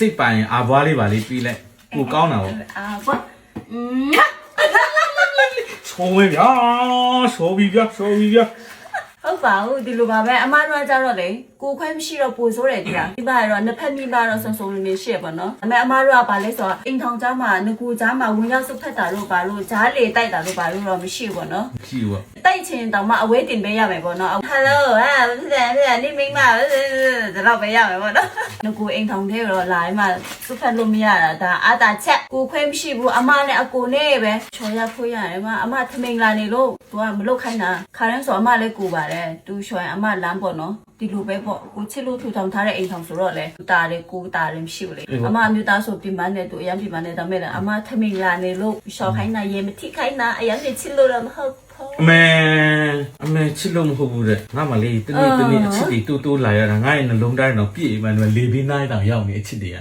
စိတ်ပိုင်အာဘွားလေးပါလေးပြီးလိုက်ကိုကောင်းတာဗောချိုးဝဲဗျာချိုးပြီးဗျာဟုတ်ပါဘူးဒီလိုပါပဲအမတို့ကကြတော့လေကိုခွဲမရှိတော့ပိုဆိုးတယ်ဒီလားဒီပါတော့နှစ်ဖက်မိပါတော့စုံစုံလေးရှိရပါတော့အမေအမတို့ကဘာလဲဆိုတော့အိမ်ထောင်ကြားမှာငကူကြားမှာဝင်ရောက်စုဖက်တာလို့ပါလို့ဂျားလေတိုက်တာလို့ပါလို့တော့မရှိဘူးပေါ့နော်ရှိဘူး တိုက်ချင်တောင်မှအဝဲတင်ပေးရမယ်ပေါ့နော်ဟယ်လိုဟာဖြစ်နေမိမဒါတော့ပဲရမယ်ပေါ့နော်ငကူအိမ်ထောင်ထဲတော့လာမှစုဖက်လို့မရတာဒါအာတာချက်ကိုခွဲမရှိဘူးအမနဲ့အကိုနဲ့ပဲချော်ရဖွေးရတယ်အမထမင်လာနေလို့သူကမလုတ်ခိုင်းတာခါတိုင်းဆိုအမလည်းကိုပါတယ်သူချော်ရင်အမလမ်းပေါ့နော်ဒီလိုပဲပေါ့ကိုချစ်လို့ထူထောင်ထားတဲ့အိမ်ထောင်ဆိုတော့လေတားတယ်ကိုတားတယ်မရှိဘူးလေအမအမျိုးသားဆိုပြင်ပန်းနဲ့သူအရင်ပြင်ပန်းနဲ့ဒါမဲ့လေအမထမင်လာနေလို့ရှော်ခိုင်းတာရေမထိခိုင်းတာအရင်ချစ်လို့တော့မဟုတ်အမေချစ်လို့မဟုတ်ဘူးတဲ့ငါမလေးတနေ့အချစ်တွေတိုးလာရတာငါရဲ့နှလုံးသားတော့ပြည့်မှန်လေပြီးနိုင်တောင်ရောက်နေအချစ်တွေက